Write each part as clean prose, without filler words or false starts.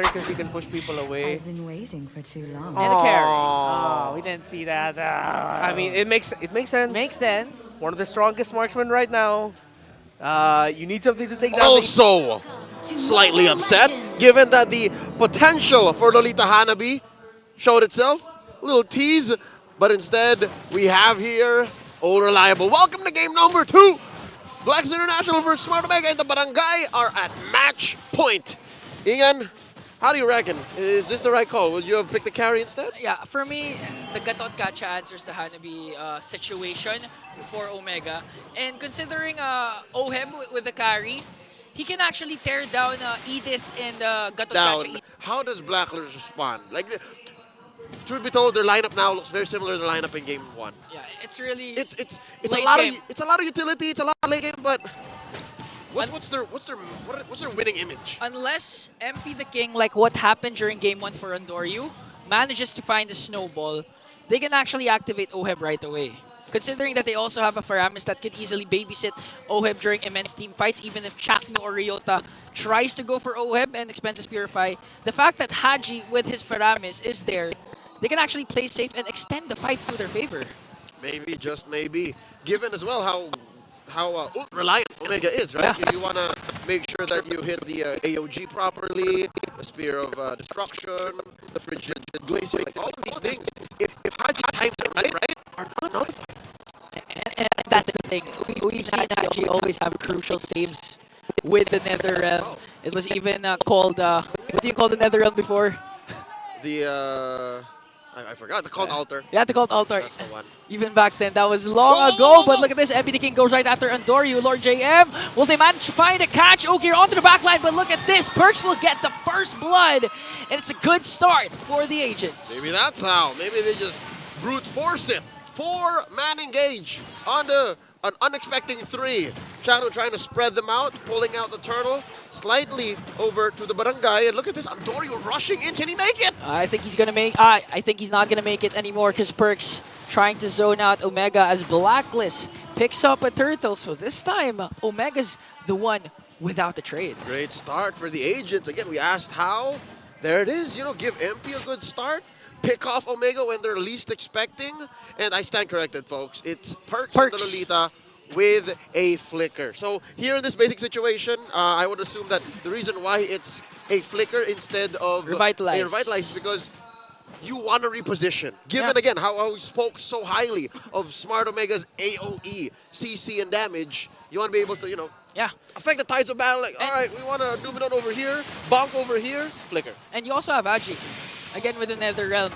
because he can push people away. I've been waiting for too long. And the carry. Aw. Oh, we didn't see that. I mean, it makes sense. Makes sense. One of the strongest marksmen right now. You need something to take down. Also, slightly upset, given that the potential for Lolita Hanabi showed itself. A little tease, but instead, we have here Old Reliable. Welcome to game number 2. Blacks International versus Smart Omega and the Barangay are at match point. Ian, how do you reckon? Is this the right call? Would you have picked the carry instead? Yeah, for me, the Gatot Gacha answers the Hanabi situation for Omega. And considering Oheb with the carry, he can actually tear down Edith and Gatot Gacha. Down. How does Blacklist respond? Like, truth be told, their lineup now looks very similar to the lineup in game 1. Yeah, it's really It's a late lot game. of utility. It's a lot of late game, but what's their winning image? Unless MP the King, like what happened during game 1 for Andoryu, manages to find the snowball, they can actually activate Oheb right away. Considering that they also have a Faramis that could easily babysit Oheb during immense team fights, even if Chakno or Ryota tries to go for Oheb and Expenses Purify, the fact that Haji with his Faramis is there, they can actually play safe and extend the fights to their favor. Maybe, just maybe. Given as well how reliant Omega is, right? Yeah. If you want to make sure that you hit the AOG properly, the Spear of Destruction, the Frigid Glazing, like all of these things, if Haji times it right, are not notified. And that's the thing. We've seen Haji always have crucial saves with the Netherrealm. It was even called, what do you call the Netherrealm before? The, I forgot, the called altar. You had to call it Altar. That's the one. Even back then, that was long ago. But look at this. MP the King goes right after Andoryu. Lord JM. Will they manage to find a catch? Ogir onto the back line. But look at this. Perks will get the first blood. And it's a good start for the Agents. Maybe that's how. Maybe they just brute force it. 4-man engage on an unexpected 3. Chano trying to spread them out, pulling out the turtle slightly over to the Barangay. And look at this, Andoryu rushing in. Can he make it? I think he's gonna make. I think he's not gonna make it anymore because Perks trying to zone out Omega as Blacklist picks up a turtle. So this time, Omega's the one without the trade. Great start for the Agents. Again, we asked how. There it is. You know, give MP a good start. Pick off Omega when they're least expecting. And I stand corrected, folks. It's Perks. And the Lolita with a flicker. So here in this basic situation, I would assume that the reason why it's a flicker instead of Revitalize. a revitalize is because you want to reposition. Given again how we spoke so highly of Smart Omega's AOE, CC, and damage, you want to be able to, you know, affect the tides of battle. Like, all right, we want to Dominate over here, bonk over here, flicker. And you also have Aji, again with the Netherrealm.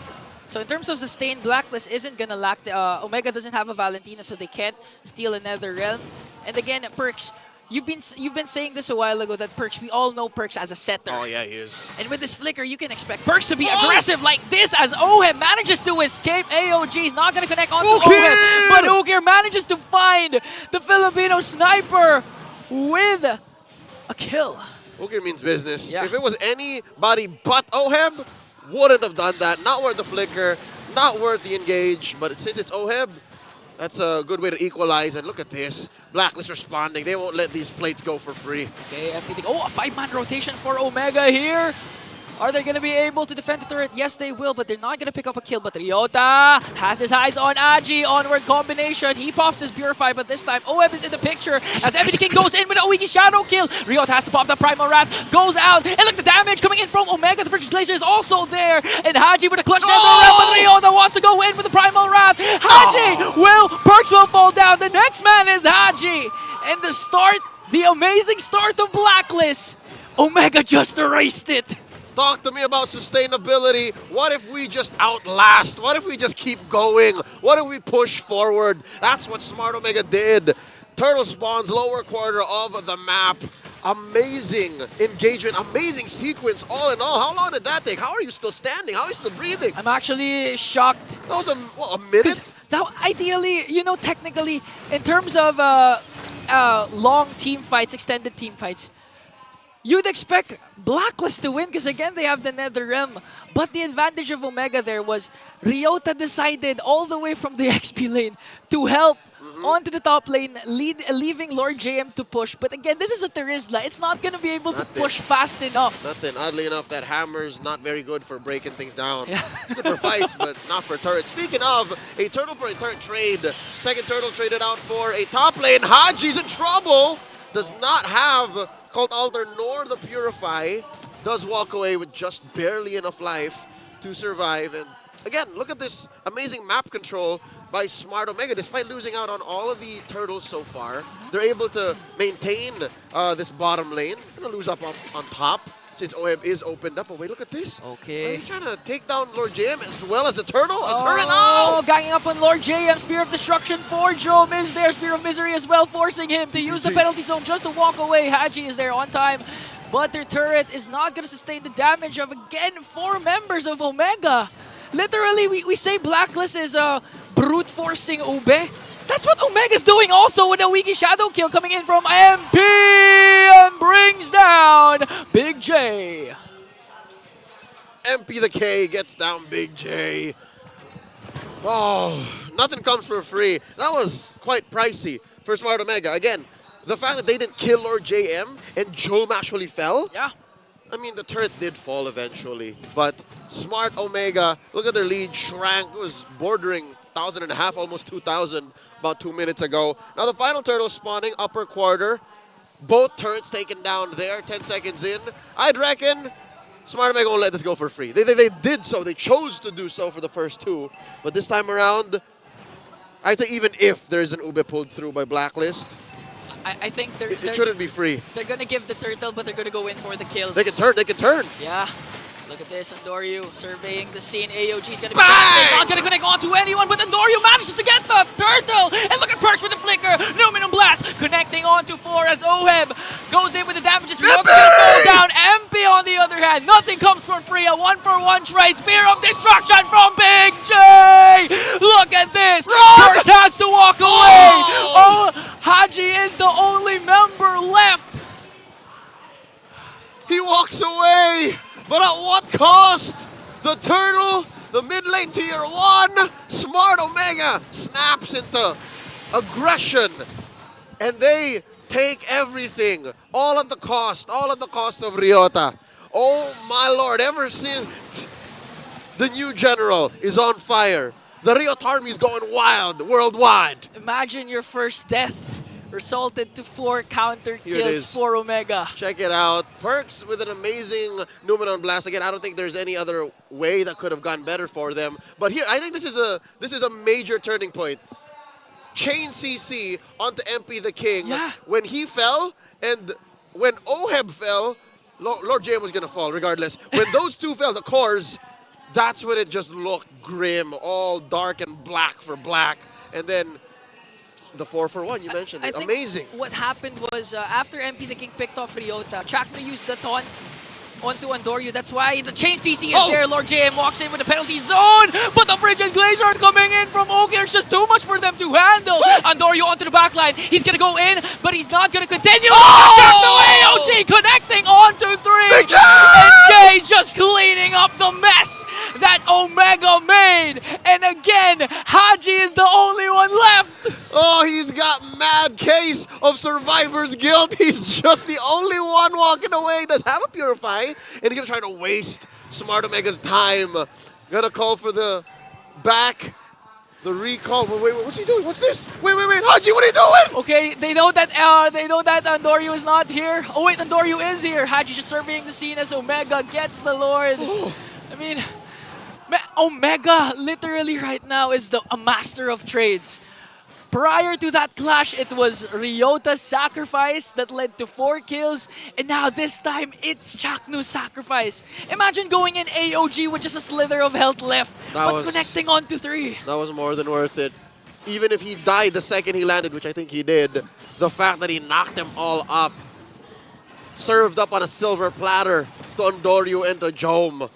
So in terms of sustain, Blacklist isn't gonna lack the Omega doesn't have a Valentina, so they can't steal another realm. And again, Perks, you've been saying this a while ago that Perks, we all know Perks as a setter. Oh yeah, he is. And with this flicker, you can expect Perks to be aggressive like this as Oheb manages to escape. AOG is not gonna connect onto Oheb, but Ogir manages to find the Filipino sniper with a kill. Ogir means business. Yeah. If it was anybody but Oheb, wouldn't have done that. Not worth the flicker, not worth the engage. But since it's Oheb, that's a good way to equalize. And look at this. Blacklist responding. They won't let these plates go for free. Okay, everything. Oh, a 5-man rotation for Omega here. Are they going to be able to defend the turret? Yes, they will, but they're not going to pick up a kill. But Ryota has his eyes on Aji. Onward combination. He pops his Purify, but this time Oheb is in the picture as MPL King goes in with an Oigi Shadow kill. Ryota has to pop the Primal Wrath, goes out, and look, the damage coming in from Omega. The Frigid Glacier is also there, and Haji with a clutch Netherrealm, but Ryota wants to go in with the Primal Wrath. Haji Perks will fall down. The next man is Haji. And the amazing start of Blacklist. Omega just erased it. Talk to me about sustainability. What if we just outlast? What if we just keep going? What if we push forward? That's what Smart Omega did. Turtle spawns, lower quarter of the map. Amazing engagement, amazing sequence, all in all. How long did that take? How are you still standing? How are you still breathing? I'm actually shocked. That was a minute? Now, ideally, you know, technically, in terms of long team fights, extended team fights, you'd expect Blacklist to win because, again, they have the Netherrealm. But the advantage of Omega there was Ryota decided all the way from the XP lane to help onto the top lane, leaving Lord JM to push. But again, this is a Terizla. It's not going to be able to push fast enough. Nothing. Oddly enough, that hammer's not very good for breaking things down. Yeah. It's good for fights, but not for turrets. Speaking of, a turtle for a turret trade. Second turtle traded out for a top lane. Haji's in trouble. Does not have Cult Altar nor the Purify. Does walk away with just barely enough life to survive. And again, look at this amazing map control by Smart Omega. Despite losing out on all of the turtles so far, they're able to maintain this bottom lane. Gonna lose up on top since OM is opened up. Oh wait, look at this. Okay. Are you trying to take down Lord JM as well as the turtle? A turret Oh, out! ganging up on Lord JM. Spear of Destruction for Jome is there. Spear of Misery as well, forcing him to use the penalty zone just to walk away. Haji is there on time, but their turret is not going to sustain the damage of, again, 4 members of Omega. Literally, we say Blacklist is brute forcing Ube. That's what Omega's doing also with a Wiki Shadow kill coming in from MP and brings down Big J. MP the K gets down Big J. Oh, nothing comes for free. That was quite pricey for Smart Omega. Again, the fact that they didn't kill Lord JM and Jome actually fell. Yeah. I mean, the turret did fall eventually, but Smart Omega, look at their lead, shrank. It was bordering 1,500, almost 2,000 about 2 minutes ago. Now the final turtle spawning upper quarter. Both turrets taken down there, 10 seconds in. I'd reckon Smart Omega won't let this go for free. They did so. They chose to do so for the first 2. But this time around, I'd say even if there's an Ube pulled through by Blacklist, I think it shouldn't be free. they're going to give the turtle, but they're going to go in for the kills. They can turn, they can turn. Yeah. Look at this, Andoryu surveying the scene. AOG is going to be Bang! casting, not going to connect onto anyone, but Andoryu manages to get the turtle. And look at Perks with the flicker. Luminum Blast connecting onto 4 as Oheb goes in with the damages. Ryoka's going to fall down. MP on the other hand, nothing comes for free. A 1-for-1 trade. Spear of Destruction from Big J. Look at this. Perks has to walk away. Oh, Haji is the only member left. He walks away, but at what cost? The turtle, the mid lane tier 1, Smart Omega snaps into aggression, and they take everything, all at the cost of Ryota. Oh my lord, ever since the new general is on fire, the Ryota army is going wild worldwide. Imagine your first death resulted to 4 counter Here it kills is. for Omega. Check it out. Perks with an amazing Numenon Blast. Again, I don't think there's any other way that could have gone better for them. But here, I think this is a major turning point. Chain CC onto MP the King. Yeah. When he fell and when Oheb fell, Lord JM was going to fall regardless. When those two fell, the cores, that's when it just looked grim, all dark and black for black. And then the 4-for-1, you mentioned I it. think Amazing. What happened was after MP the King picked off Ryota, Chakno used the taunt onto Andoryu. That's why the chain CC is there. Lord JM walks in with the penalty zone, but the Frigid Glacier are coming in from Oak. There's just too much for them to handle. Andoryu onto the backline. He's going to go in, but he's not going to continue. Oh! AOG connecting onto 3. And Jay just cleaning up the mess that Omega made. And again, Haji is the only one left. Oh, he's got mad case of survivor's guilt. He's just the only one walking away. He does have a Purify, and he's going to try to waste Smart Omega's time. Going to call for the back, the recall. Wait, what's he doing? What's this? Wait, Haji, what are you doing? Okay, they know that Andoryu is not here. Oh wait, Andoryu is here. Haji just surveying the scene as Omega gets the Lord. I mean, Omega literally right now is a master of trades. Prior to that clash, it was Ryota's sacrifice that led to 4 kills, and now this time, it's Chaknu's sacrifice. Imagine going in AOG with just a slither of health left, but connecting onto 3. That was more than worth it. Even if he died the second he landed, which I think he did, the fact that he knocked them all up, served up on a silver platter to Andoryu and to Jome.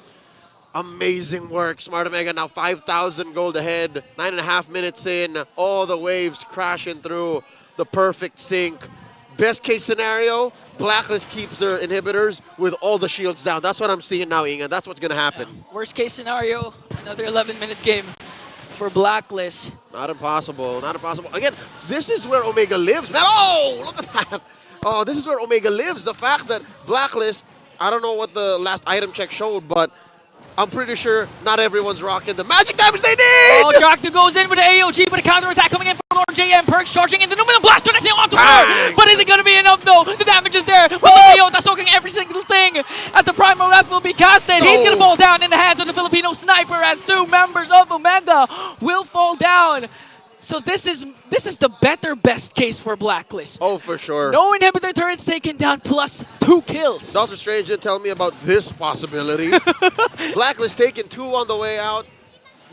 Amazing work. Smart Omega now 5,000 gold ahead. 9.5 minutes in. All the waves crashing through. The perfect sync. Best case scenario, Blacklist keeps their inhibitors with all the shields down. That's what I'm seeing now, Inga. That's what's going to happen. Worst case scenario, another 11-minute game for Blacklist. Not impossible. Not impossible. Again, this is where Omega lives, man. Oh, look at that. Oh, this is where Omega lives. The fact that Blacklist, I don't know what the last item check showed, but I'm pretty sure not everyone's rocking the magic damage they need! Oh, Jackdo goes in with the AOG, but a counter-attack coming in from Lord JM. Perks charging in the Numinum Blast, connecting onto her! But is it going to be enough, though? The damage is there. With the Ryota soaking every single thing as the Primal Wrath will be casted. He's going to fall down in the hands of the Filipino sniper as two members of Omega will fall down. So this is the better best case for Blacklist. Oh, for sure. No inhibitor turrets taken down plus 2 kills. Dr. Strange didn't tell me about this possibility. Blacklist taking 2 on the way out,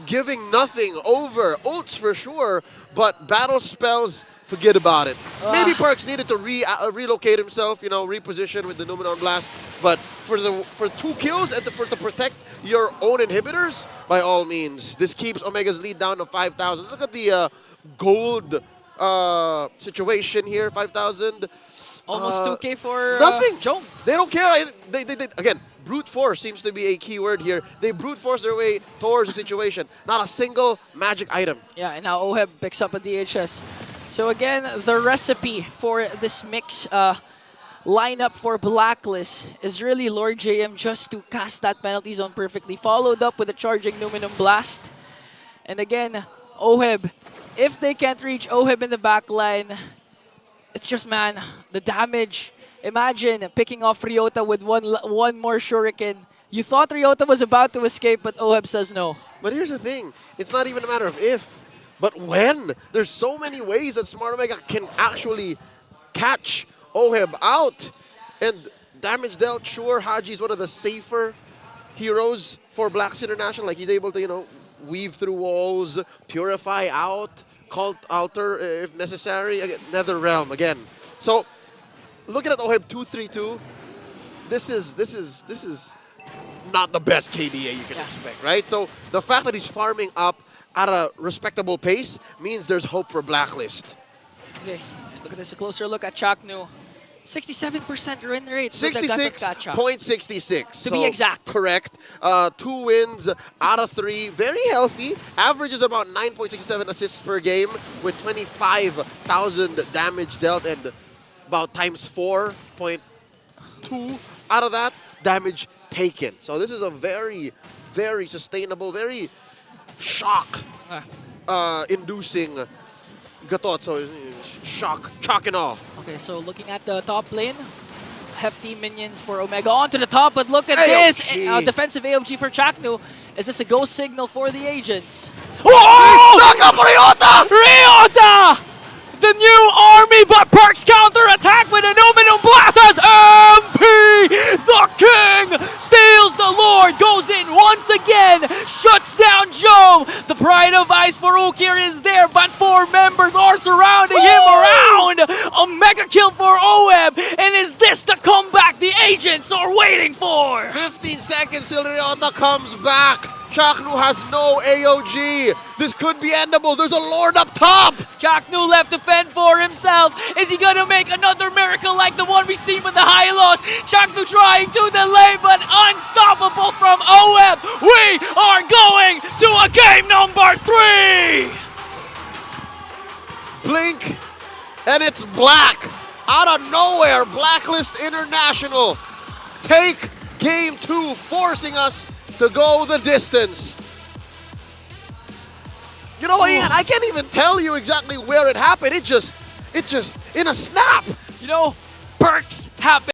giving nothing over. Ults for sure, but battle spells, forget about it. Maybe Perks needed to relocate himself, you know, reposition with the Numenor Blast. But for 2 kills and to protect your own inhibitors, by all means. This keeps Omega's lead down to 5,000. Look at the gold situation here, 5,000. Almost 2K for nothing. Jome. They don't care. They again, brute force seems to be a key word here. They brute force their way towards the situation. Not a single magic item. Yeah, and now Oheb picks up a DHS. So again, the recipe for this mix lineup for Blacklist is really Lord JM just to cast that penalty zone perfectly, followed up with a charging Numinum Blast. And again, Oheb, if they can't reach Oheb in the back line, it's just, man, the damage. Imagine picking off Ryota with one more shuriken. You thought Ryota was about to escape, but Oheb says no. But here's the thing. It's not even a matter of if, but when. There's so many ways that Smart Omega can actually catch Oheb out. And damage dealt, sure, Haji is one of the safer heroes for Blacks International. Like, he's able to, you know, weave through walls, purify out, cult alter if necessary. Again, Nether Realm again. So, looking at Oheb 232, this is not the best KDA you can expect, right? So, the fact that he's farming up at a respectable pace means there's hope for Blacklist. Okay, look at this, a closer look at Chaknu. 67% win rate. 66.66. To be exact. Correct. 2 wins out of 3. Very healthy. Averages about 9.67 assists per game with 25,000 damage dealt and about times 4.2 out of that damage taken. So this is a very, very sustainable, very shock-inducing gatot. So shock and awe. Okay, so looking at the top lane, hefty minions for Omega onto the top, but look at this! Defensive AOG for Chaknu. Is this a go signal for the agents? Whoa! Knock up Ryota! Ryota! The new army, but Perks counter attack with a Numinum Blast as MP! The King steals the Lord, goes in once again, shuts down Joe. The Pride of Ice Farouk here is there, but 4 members are surrounding him around. A mega kill for Oheb, and is this the comeback the agents are waiting for? 15 seconds till Ryota comes back. Chaknu has no AOG. This could be endable. There's a Lord up top. Chaknu left to fend for himself. Is he going to make another miracle like the one we seen with the high loss? Chaknu trying to delay, but unstoppable from Oheb. We are going to a game number 3. Blink, and it's black. Out of nowhere, Blacklist International take game 2, forcing us to go the distance. You know what, Ian? I can't even tell you exactly where it happened. It just in a snap. You know, Perks happened.